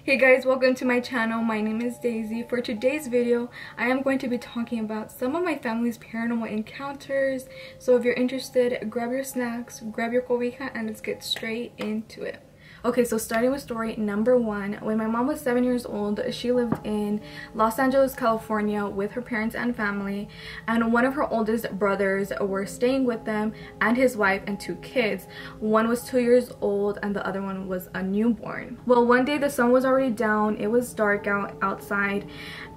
Hey guys, welcome to my channel. My name is Daisy. For today's video, I am going to be talking about some of my family's paranormal encounters. So if you're interested, grab your snacks, grab your cobija, and let's get straight into it. Okay, so starting with story number 1. When my mom was 7 years old, she lived in Los Angeles, California with her parents and family, and one of her oldest brothers were staying with them and his wife and 2 kids. One was 2 years old and the other one was a newborn. Well, one day the sun was already down, it was dark outside,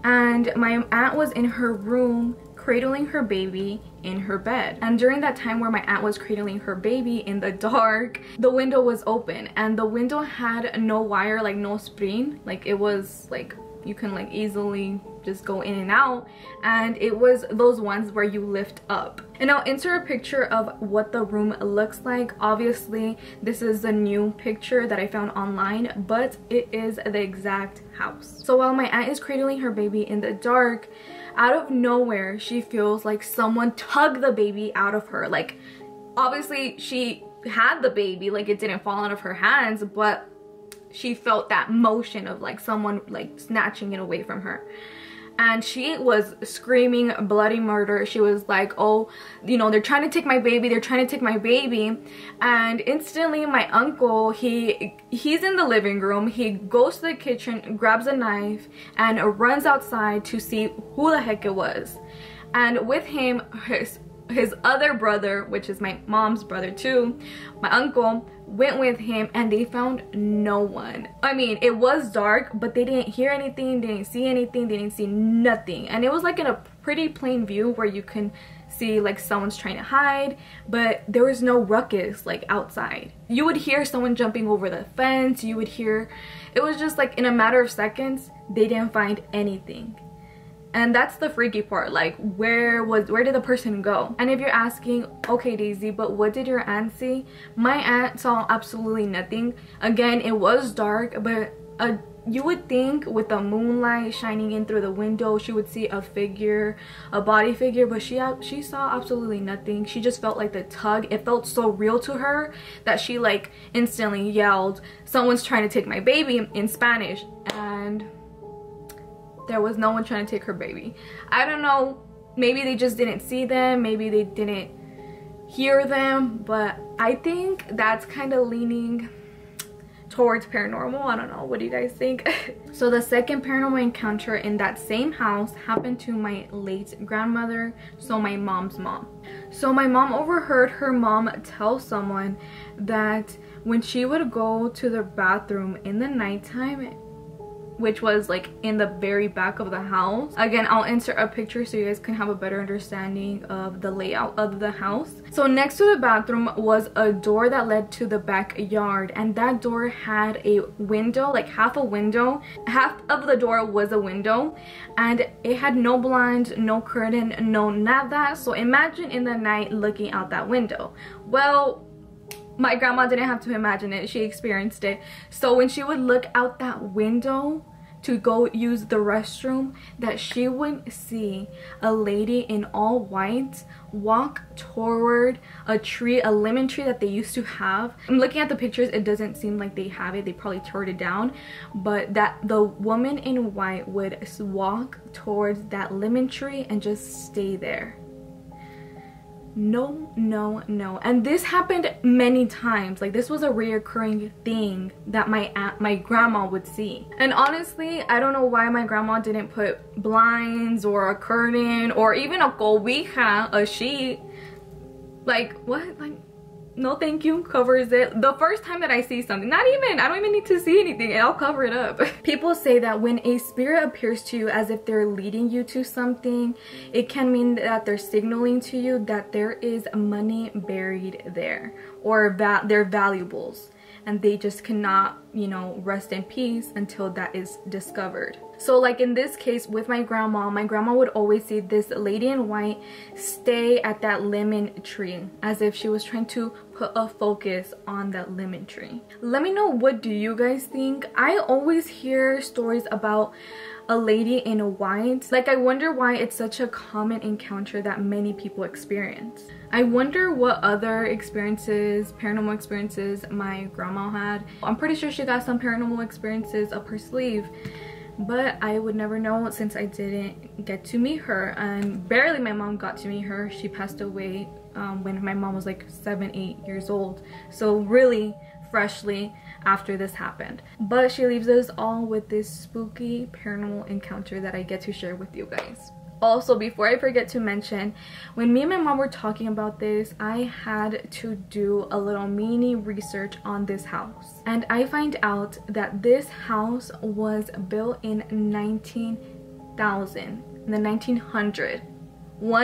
and my aunt was in her room cradling her baby in her bed. And during that time where my aunt was cradling her baby in the dark, the window was open, and the window had no wire, like no spring, like it was like you can like easily just go in and out, and it was those ones where you lift up. And I'll insert a picture of what the room looks like. Obviously this is a new picture that I found online, but it is the exact house. So while my aunt is cradling her baby in the dark, out of nowhere she feels like someone tugged the baby out of her. Like obviously she had the baby, like it didn't fall out of her hands, but she felt that motion of like someone like snatching it away from her. And she was screaming bloody murder. She was like, oh, you know, they're trying to take my baby, they're trying to take my baby. And instantly my uncle, he's in the living room, he goes to the kitchen, grabs a knife, and runs outside to see who the heck it was. And with him, his other brother, which is my mom's brother too, my uncle, went with him, and they found no one. I mean, it was dark, but they didn't hear anything, they didn't see anything, they didn't see nothing. And it was like in a pretty plain view where you can see like someone's trying to hide, but there was no ruckus like outside. You would hear someone jumping over the fence, you would hear, it was just like in a matter of seconds, they didn't find anything. And that's the freaky part, like where did the person go? And if you're asking, okay Daisy, but what did your aunt see? My aunt saw absolutely nothing. Again, it was dark, but you would think with the moonlight shining in through the window she would see a figure, a body figure, but she saw absolutely nothing. She just felt like the tug, it felt so real to her that she like instantly yelled, someone's trying to take my baby, in Spanish. And there was no one trying to take her baby. I don't know, maybe they just didn't see them, maybe they didn't hear them, but I think that's kind of leaning towards paranormal. I don't know, what do you guys think? So the second paranormal encounter in that same house happened to my late grandmother, so my mom's mom. So my mom overheard her mom tell someone that when she would go to the bathroom in the nighttime, which was like in the very back of the house. Again, I'll insert a picture so you guys can have a better understanding of the layout of the house. So next to the bathroom was a door that led to the backyard, and that door had a window, like half a window. Half of the door was a window, and it had no blind, no curtain, no nada. So imagine in the night looking out that window. Well, my grandma didn't have to imagine it, she experienced it. So when she would look out that window to go use the restroom, that she would see a lady in all white walk toward a tree, a lemon tree that they used to have. I'm looking at the pictures, it doesn't seem like they have it, they probably tore it down, but that the woman in white would walk towards that lemon tree and just stay there. No, no, no. And this happened many times. Like this was a reoccurring thing that my grandma would see. And honestly, I don't know why my grandma didn't put blinds or a curtain or even a cobija, a sheet. Like what? Like no thank you, covers it. The first time that I see something, I don't even need to see anything, and I'll cover it up. People say that when a spirit appears to you as if they're leading you to something, it can mean that they're signaling to you that there is money buried there, or their valuables, and they just cannot, you know, rest in peace until that is discovered. So like in this case with my grandma would always see this lady in white stay at that lemon tree as if she was trying to put a focus on that lemon tree. Let me know, what do you guys think? I always hear stories about a lady in white. Like I wonder why it's such a common encounter that many people experience. I wonder what other experiences, paranormal experiences my grandma had. I'm pretty sure she got some paranormal experiences up her sleeve, but I would never know since I didn't get to meet her, and barely my mom got to meet her. She passed away when my mom was like 7-8 years old, so really freshly after this happened. But she leaves us all with this spooky paranormal encounter that I get to share with you guys. Also, before I forget to mention, when me and my mom were talking about this, I had to do a little mini research on this house. And I find out that this house was built in 1900. 1900. So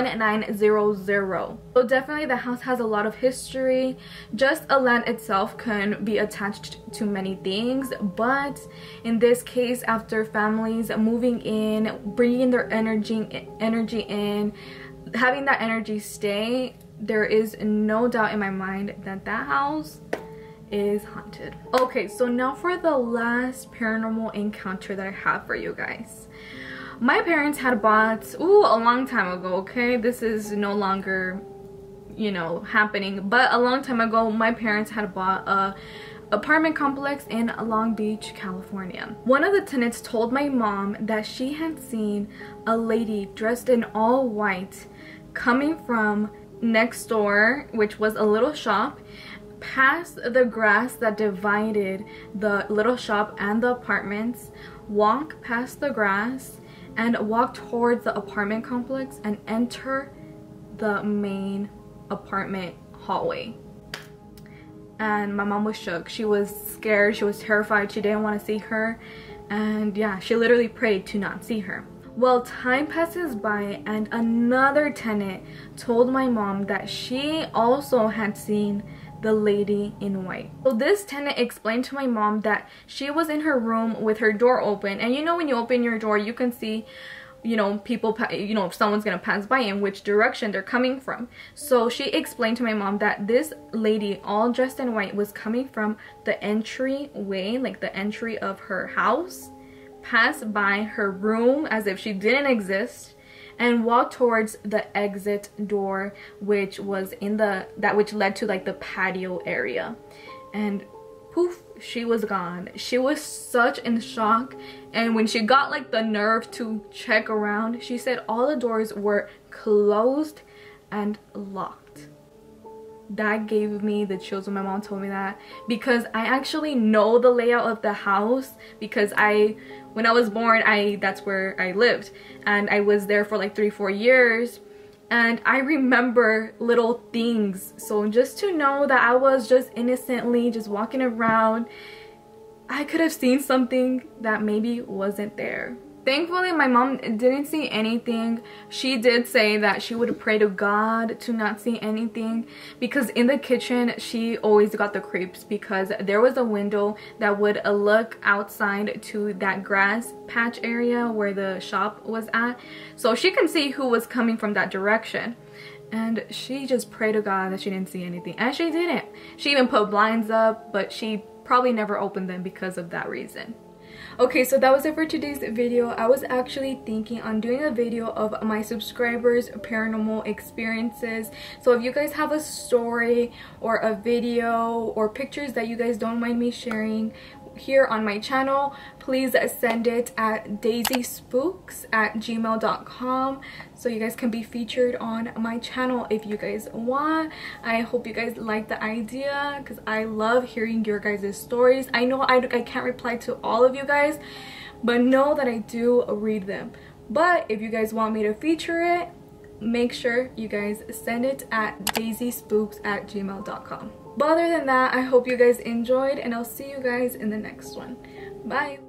definitely the house has a lot of history. Just a land itself can be attached to many things, but in this case, after families moving in, bringing their energy in, having that energy stay, there is no doubt in my mind that that house is haunted. Okay, so now for the last paranormal encounter that I have for you guys. My parents had bought, a long time ago, okay? This is no longer, you know, happening. But a long time ago, my parents had bought a apartment complex in Long Beach, California. One of the tenants told my mom that she had seen a lady dressed in all white coming from next door, which was a little shop, past the grass that divided the little shop and the apartments, walk past the grass, and walk towards the apartment complex and enter the main apartment hallway. And my mom was shook. She was scared. She was terrified. She didn't want to see her. And yeah, she literally prayed to not see her. Well, time passes by and another tenant told my mom that she also had seen the lady in white. So this tenant explained to my mom that she was in her room with her door open, and you know when you open your door you can see, you know, people, you know, if someone's gonna pass by in which direction they're coming from. So she explained to my mom that this lady all dressed in white was coming from the entryway, like the entry of her house, passed by her room as if she didn't exist, and walked towards the exit door, which was in that which led to like the patio area. And poof, she was gone. She was such in shock, and when she got like the nerve to check around, she said all the doors were closed and locked. That gave me the chills when my mom told me that, because I actually know the layout of the house, because when I was born, that's where I lived, and I was there for like 3-4 years, and I remember little things. So just to know that I was just innocently just walking around, I could have seen something that maybe wasn't there. Thankfully, my mom didn't see anything. She did say that she would pray to God to not see anything, because in the kitchen, she always got the creeps, because there was a window that would look outside to that grass patch area where the shop was at. So she can see who was coming from that direction. And she just prayed to God that she didn't see anything. And she didn't. She even put blinds up, but she probably never opened them because of that reason. Okay, so that was it for today's video. I was actually thinking on doing a video of my subscribers' paranormal experiences. So if you guys have a story or a video or pictures that you guys don't mind me sharing here on my channel, please send it at daicyspooks@gmail.com so you guys can be featured on my channel if you guys want. I hope you guys like the idea, because I love hearing your guys' stories. I know I can't reply to all of you guys, but know that I do read them. But if you guys want me to feature it, make sure you guys send it at daicyspooks@gmail.com. But other than that, I hope you guys enjoyed, and I'll see you guys in the next one. Bye!